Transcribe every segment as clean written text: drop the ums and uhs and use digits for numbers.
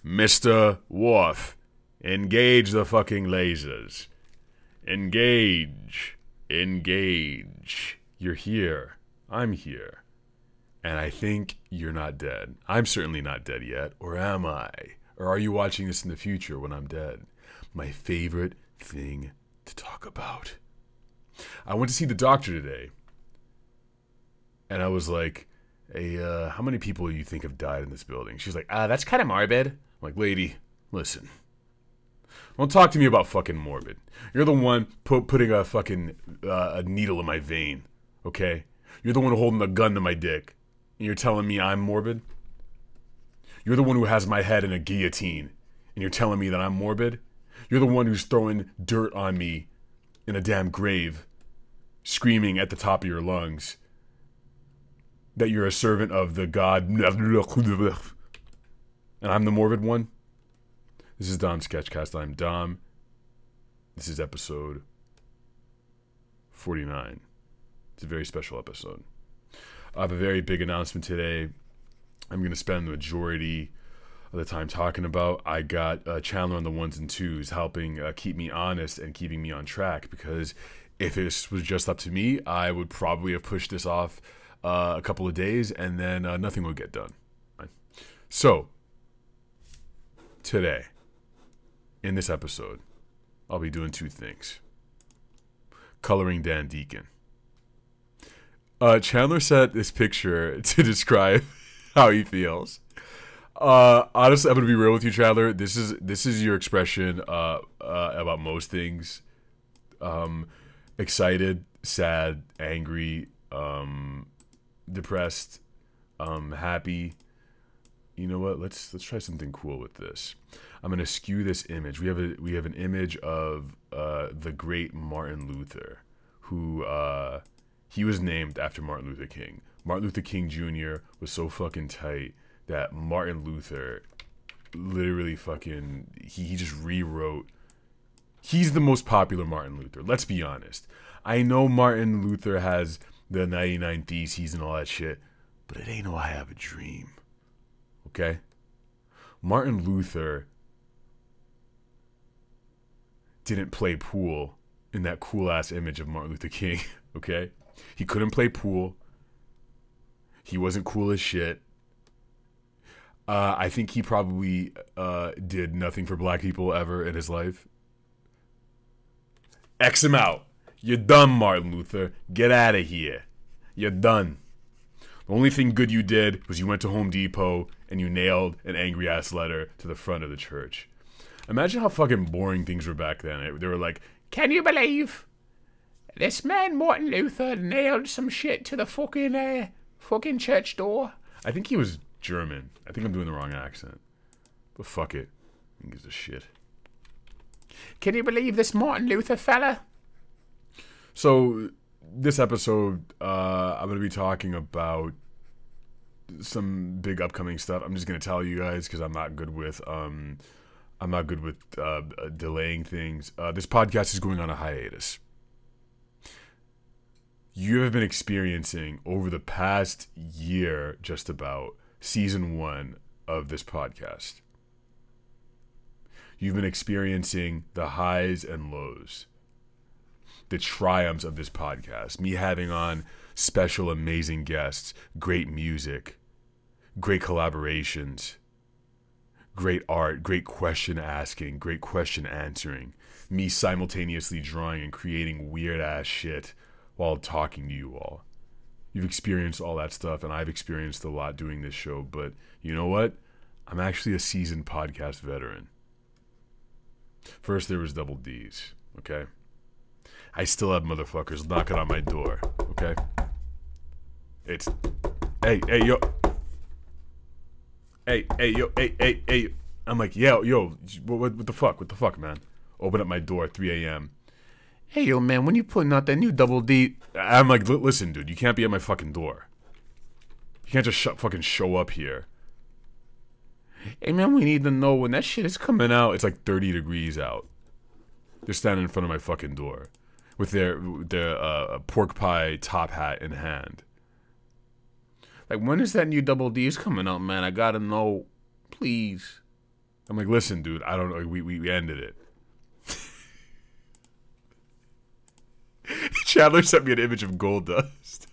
Mr. Worf, engage the fucking lasers. Engage. Engage. You're here. I'm here. And I think you're not dead. I'm certainly not dead yet. Or am I? Or are you watching this in the future when I'm dead? My favorite thing to talk about. I went to see the doctor today. And I was like, hey, how many people do you think have died in this building? She's like, that's kind of morbid. I'm like, lady, listen. Don't talk to me about fucking morbid. You're the one putting a fucking a needle in my vein, okay? You're the one holding a gun to my dick. And you're telling me I'm morbid? You're the one who has my head in a guillotine. And you're telling me that I'm morbid? You're the one who's throwing dirt on me in a damn grave, screaming at the top of your lungs that you're a servant of the god. And I'm the morbid one? This is Dom's Sketchcast. I'm Dom. This is episode 49. It's a very special episode. I have a very big announcement today. I'm going to spend the majority of the time talking about. I got Chandler on the ones and twos, helping keep me honest and keeping me on track, because if this was just up to me, I would probably have pushed this off a couple of days and then nothing would get done. So, today, in this episode, I'll be doing two things. Coloring Dan Deacon. Chandler sent this picture to describe how he feels. Honestly, I'm gonna be real with you, Chandler. This is your expression about most things. Excited, sad, angry, depressed, happy. You know what? Let's try something cool with this. I'm gonna skew this image. We have an image of the great Martin Luther, who he was named after Martin Luther King. Martin Luther King Jr. was so fucking tight that Martin Luther literally fucking he just rewrote. He's the most popular Martin Luther. Let's be honest. I know Martin Luther has the 99 Theses and all that shit, but it ain't no I Have a Dream. Okay? Martin Luther didn't play pool in that cool-ass image of Martin Luther King, okay? He couldn't play pool. He wasn't cool as shit. I think he probably did nothing for black people ever in his life. X him out. You're done, Martin Luther. Get out of here. You're done. The only thing good you did was you went to Home Depot and you nailed an angry-ass letter to the front of the church. Imagine how fucking boring things were back then. They were like, can you believe this man Martin Luther nailed some shit to the fucking church door? I think he was German. I think I'm doing the wrong accent. But fuck it. Who gives a shit? Can you believe this Martin Luther fella? So, this episode, I'm going to be talking about some big upcoming stuff. I'm just going to tell you guys because I'm not good with delaying things. This podcast is going on a hiatus. You have been experiencing over the past year just about season 1 of this podcast. You've been experiencing the highs and lows, the triumphs of this podcast, me having on special amazing guests, great music, great collaborations, great art, great question asking, great question answering, me simultaneously drawing and creating weird ass shit while talking to you all. You've experienced all that stuff, and I've experienced a lot doing this show, but you know what? I'm actually a seasoned podcast veteran. First there was double D's, okay? I still have motherfuckers knocking on my door, okay? It's, hey, yo. Hey, yo. I'm like, yo, what the fuck, man? Open up my door at 3 a.m. Hey, yo, man, when you putting out that new double D? I'm like, listen, dude, you can't be at my fucking door. You can't just fucking show up here. Hey, man, we need to know when that shit is coming out. It's like 30 degrees out. They're standing in front of my fucking door with their pork pie top hat in hand. Like, when is that new double D's coming out, man? I gotta know, please. I'm like, listen, dude, I don't know. We ended it. Chandler sent me an image of gold dust.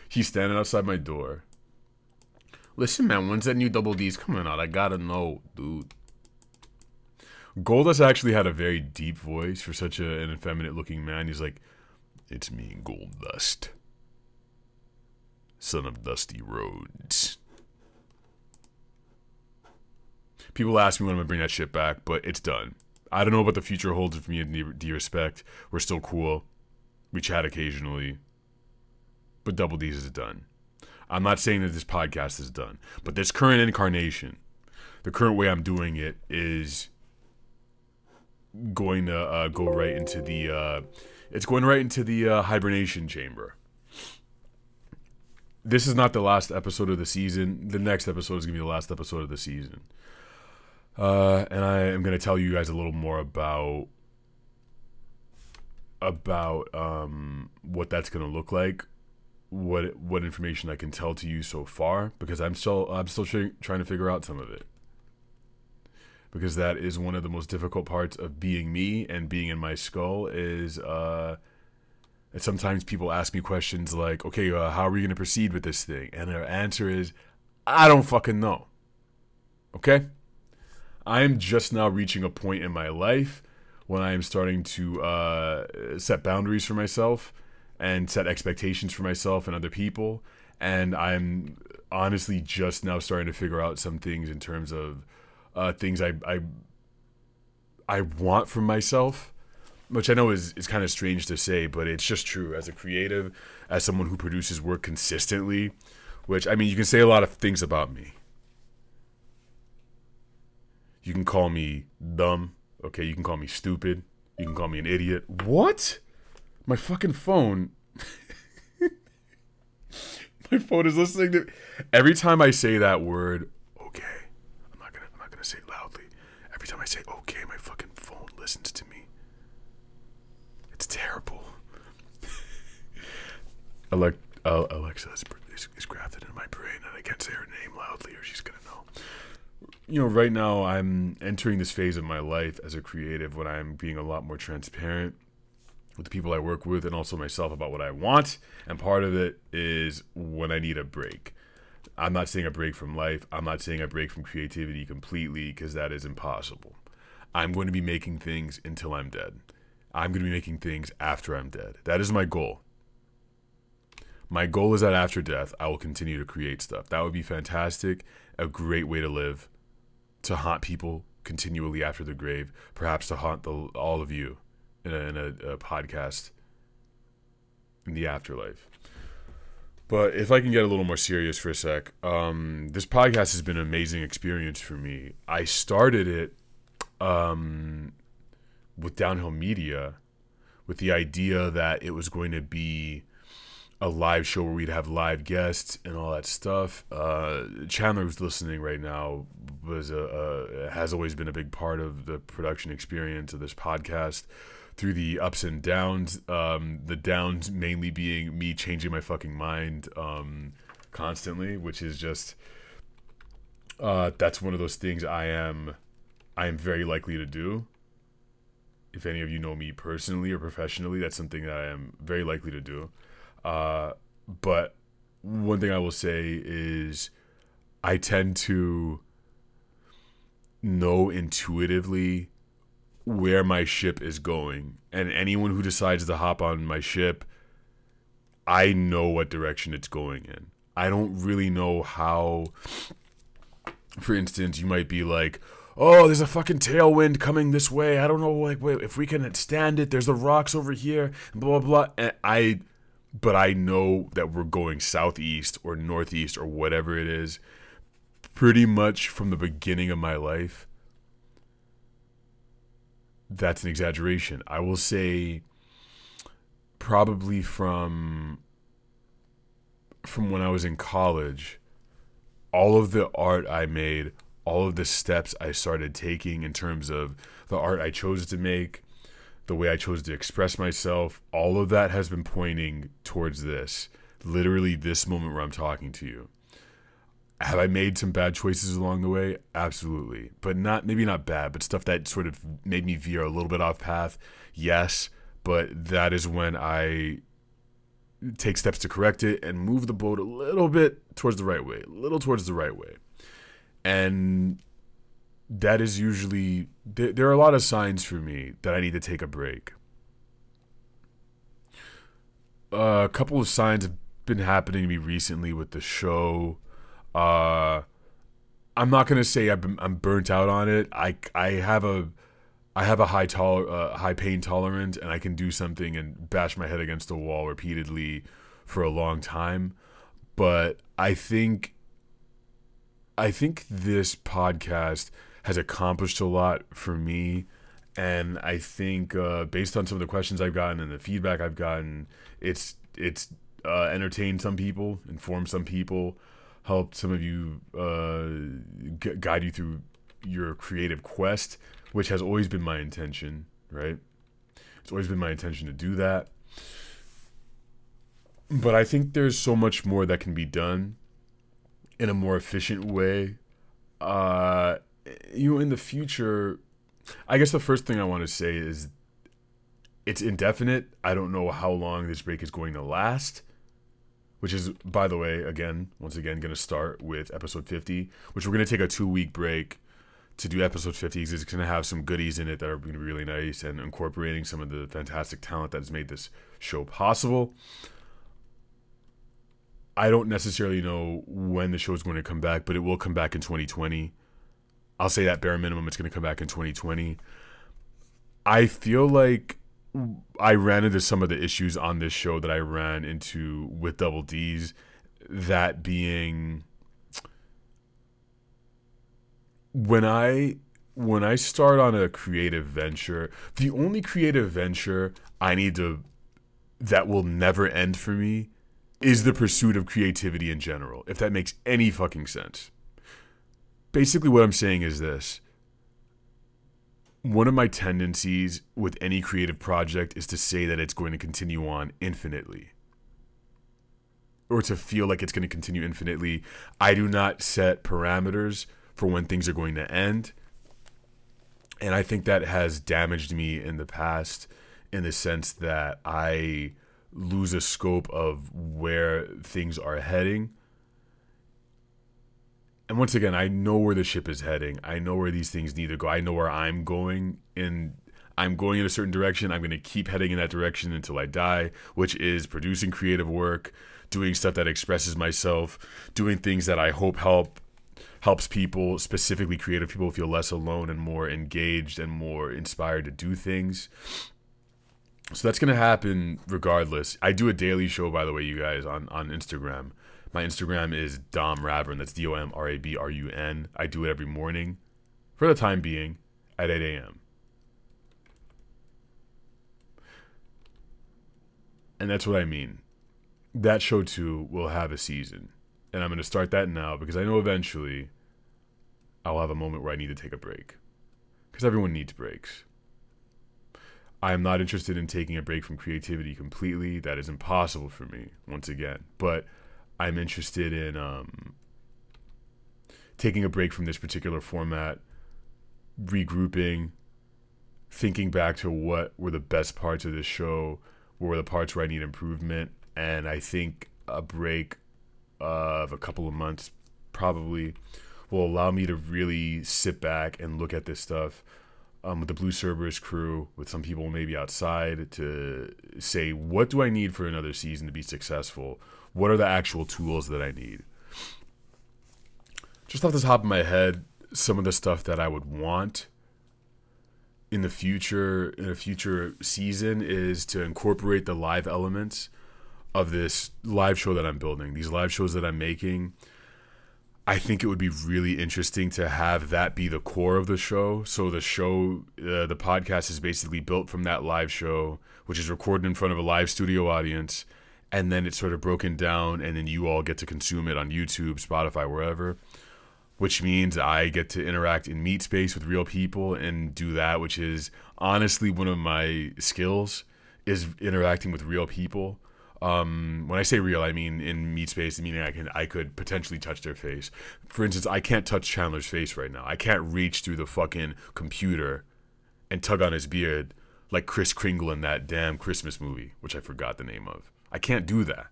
He's standing outside my door. Listen, man, when's that new Double D's coming out? I gotta know, dude. Goldust actually had a very deep voice for such an effeminate looking man. He's like, it's me, Goldust, son of Dusty Rhodes. People ask me when I'm gonna bring that shit back, but it's done. I don't know what the future holds for me in D-Respect. We're still cool. We chat occasionally. But Double D's is done. I'm not saying that this podcast is done. But this current incarnation, the current way I'm doing it is going to go right into the... it's going right into the hibernation chamber. This is not the last episode of the season. The next episode is going to be the last episode of the season. And I am going to tell you guys a little more about what that's going to look like, what information I can tell to you so far, because I'm still trying to figure out some of it, because that is one of the most difficult parts of being me and being in my skull is sometimes people ask me questions like, okay, how are we going to proceed with this thing? And their answer is, I don't fucking know. Okay? I am just now reaching a point in my life when I am starting to set boundaries for myself and set expectations for myself and other people. And I'm honestly just now starting to figure out some things in terms of things I want from myself, which I know is kind of strange to say, but it's just true. As a creative, as someone who produces work consistently, which, I mean, you can say a lot of things about me. You can call me dumb. Okay, you can call me stupid. You can call me an idiot. What? My fucking phone. My phone is listening to... Every time I say that word, okay, I'm not gonna say it loudly. Every time I say okay, my fucking phone listens to me. It's terrible. Alexa is grafted into my brain, and I can't say her name loudly or she's gonna know. You know, right now I'm entering this phase of my life as a creative when I'm being a lot more transparent with the people I work with and also myself about what I want. And part of it is when I need a break. I'm not saying a break from life. I'm not saying a break from creativity completely, because that is impossible. I'm going to be making things until I'm dead. I'm going to be making things after I'm dead. That is my goal. My goal is that after death, I will continue to create stuff. That would be fantastic. A great way to live. To haunt people continually after the grave, perhaps to haunt all of you in a podcast in the afterlife. But if I can get a little more serious for a sec, this podcast has been an amazing experience for me. I started it with Downhill Media with the idea that it was going to be a live show where we'd have live guests and all that stuff. Chandler, who's listening right now, has always been a big part of the production experience of this podcast through the ups and downs. The downs mainly being me changing my fucking mind constantly, which is just that's one of those things I am very likely to do. If any of you know me personally or professionally, that's something that I am very likely to do. But one thing I will say is I tend to know intuitively where my ship is going, and anyone who decides to hop on my ship, I know what direction it's going in. I don't really know how. For instance, you might be like, oh, there's a fucking tailwind coming this way. I don't know, like, wait, if we can stand it. There's the rocks over here, blah, blah, blah. And but I know that we're going southeast or northeast or whatever it is pretty much from the beginning of my life. That's an exaggeration. I will say probably from when I was in college, all of the art I made, all of the steps I started taking in terms of the art I chose to make, the way I chose to express myself, all of that has been pointing towards this. Literally this moment where I'm talking to you. Have I made some bad choices along the way? Absolutely. But maybe not bad, but stuff that sort of made me veer a little bit off path. Yes. But that is when I take steps to correct it and move the boat a little bit towards the right way, a little towards the right way. And that is usually, there are a lot of signs for me that I need to take a break. A couple of signs have been happening to me recently with the show. I'm not gonna say I'm burnt out on it. I have a high pain tolerance, and I can do something and bash my head against the wall repeatedly for a long time. But I think this podcast has accomplished a lot for me, and I think based on some of the questions I've gotten and the feedback I've gotten, it's entertained some people, informed some people, helped some of you guide you through your creative quest, which has always been my intention, right? It's always been my intention to do that. But I think there's so much more that can be done in a more efficient way. In the future, I guess the first thing I want to say is it's indefinite. I don't know how long this break is going to last, which is, by the way, once again, going to start with episode 50, which we're going to take a 2-week break to do episode 50 because it's going to have some goodies in it that are going to be really nice and incorporating some of the fantastic talent that has made this show possible. I don't necessarily know when the show is going to come back, but it will come back in 2020. I'll say that bare minimum, it's going to come back in 2020. I feel like I ran into some of the issues on this show that I ran into with Double D's, that being when I start on a creative venture, the only creative venture that will never end for me is the pursuit of creativity in general, if that makes any fucking sense. Basically what I'm saying is this. One of my tendencies with any creative project is to say that it's going to continue on infinitely, or to feel like it's going to continue infinitely. I do not set parameters for when things are going to end. And I think that has damaged me in the past, in the sense that I lose a scope of where things are heading. And once again, I know where the ship is heading. I know where these things need to go. I know where I'm going. I'm going in a certain direction. I'm going to keep heading in that direction until I die, which is producing creative work, doing stuff that expresses myself, doing things that I hope helps people, specifically creative people, feel less alone and more engaged and more inspired to do things. So that's going to happen regardless. I do a daily show, by the way, you guys, on Instagram. My Instagram is Dom Rabrun. That's DOMRABRUN. I do it every morning, for the time being, at 8 a.m. And that's what I mean. That show, too, will have a season. And I'm going to start that now because I know eventually I'll have a moment where I need to take a break. Because everyone needs breaks. I am not interested in taking a break from creativity completely. That is impossible for me, once again. But I'm interested in taking a break from this particular format, regrouping, thinking back to what were the best parts of this show, what were the parts where I need improvement, and I think a break of a couple of months probably will allow me to really sit back and look at this stuff with the Blue Cerberus crew, with some people maybe outside, to say, what do I need for another season to be successful? What are the actual tools that I need? Just off the top of my head, some of the stuff that I would want in a future season is to incorporate the live elements of this live show that I'm building, these live shows that I'm making. I think it would be really interesting to have that be the core of the show. So the show, the podcast is basically built from that live show, which is recorded in front of a live studio audience. And then it's sort of broken down, and then you all get to consume it on YouTube, Spotify, wherever, which means I get to interact in meet space with real people and do that, which is honestly one of my skills, is interacting with real people. When I say real, I mean in meat space, meaning I could potentially touch their face. For instance, I can't touch Chandler's face right now. I can't reach through the fucking computer and tug on his beard like Kris Kringle in that damn Christmas movie, which I forgot the name of. I can't do that.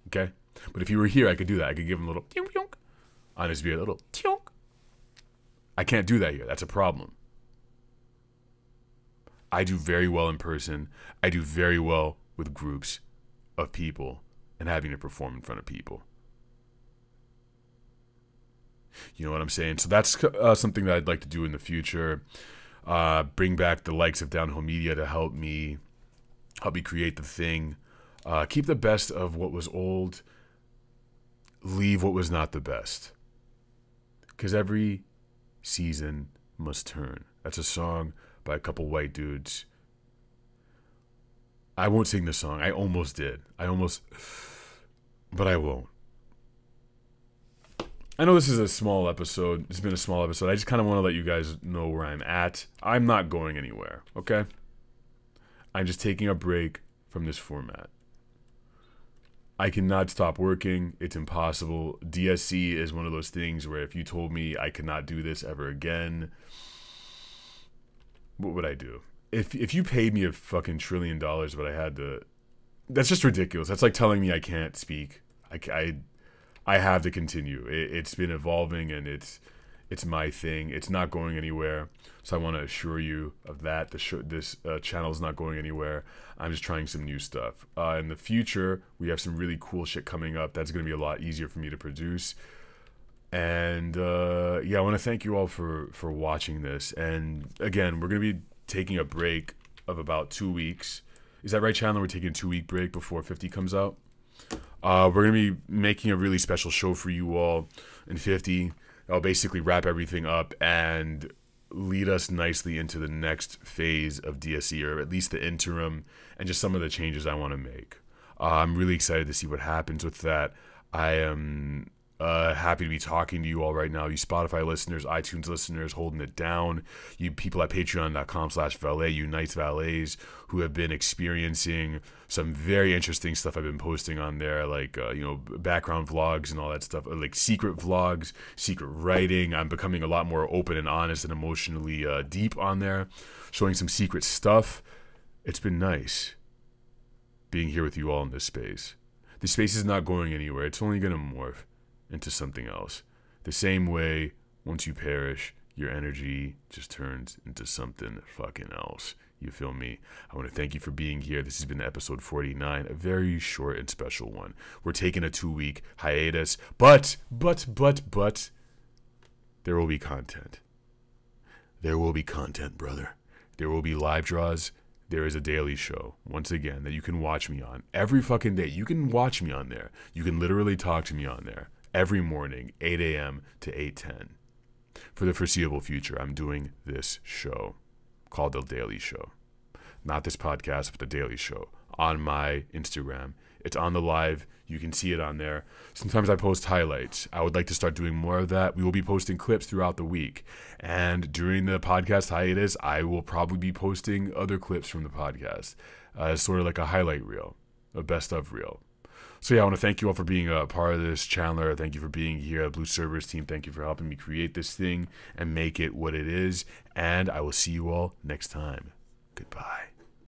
Okay? But if he were here, I could do that. I could give him a little tionk on his beard, a little tionk. I can't do that here. That's a problem. I do very well in person. I do very well with groups of people and having to perform in front of people. You know what I'm saying? So that's something that I'd like to do in the future. Bring back the likes of Downhill Media to help me create the thing. Keep the best of what was old. Leave what was not the best. Because every season must turn. That's a song by a couple white dudes. I won't sing the song. I almost did. But I won't. I know this is a small episode. It's been a small episode. I just kind of want to let you guys know where I'm at. I'm not going anywhere, okay? I'm just taking a break from this format. I cannot stop working. It's impossible. DSC is one of those things where if you told me I could not do this ever again, what would I do? If you paid me a fucking $1 trillion, but I had to... That's just ridiculous. That's like telling me I can't speak. I have to continue. It's been evolving, and it's my thing. It's not going anywhere. So I want to assure you of that. This channel is not going anywhere. I'm just trying some new stuff. In the future, we have some really cool shit coming up. That's going to be a lot easier for me to produce. And yeah, I want to thank you all for watching this. And again, we're going to be taking a break of about 2 weeks. Is that right, Chandler? We're taking a 2-week break before 50 comes out. We're going to be making a really special show for you all in 50. I'll basically wrap everything up and lead us nicely into the next phase of DSE, or at least the interim, and just some of the changes I want to make. I'm really excited to see what happens with that. I am happy to be talking to you all right now. You Spotify listeners, iTunes listeners, holding it down. You people at patreon.com/valet, Unites Valets, who have been experiencing some very interesting stuff I've been posting on there, like, background vlogs and all that stuff, like secret vlogs, secret writing. I'm becoming a lot more open and honest and emotionally deep on there, showing some secret stuff. It's been nice being here with you all in this space. The space is not going anywhere. It's only going to morph into something else. The same way, once you perish, your energy just turns into something fucking else. You feel me? I want to thank you for being here. This has been episode 49, a very short and special one. We're taking a 2-week hiatus, but, there will be content. There will be content, brother. There will be live draws. There is a daily show, once again, that you can watch me on every fucking day. You can watch me on there. You can literally talk to me on there. Every morning, 8 a.m. to 8:10. For the foreseeable future, I'm doing this show called The Daily Show. Not this podcast, but The Daily Show on my Instagram. It's on the live. You can see it on there. Sometimes I post highlights. I would like to start doing more of that. We will be posting clips throughout the week. And during the podcast hiatus, I will probably be posting other clips from the podcast. Sort of like a highlight reel, a best of reel. So yeah, I want to thank you all for being a part of this. Chandler, thank you for being here. Blue Servers team, thank you for helping me create this thing and make it what it is. And I will see you all next time. Goodbye.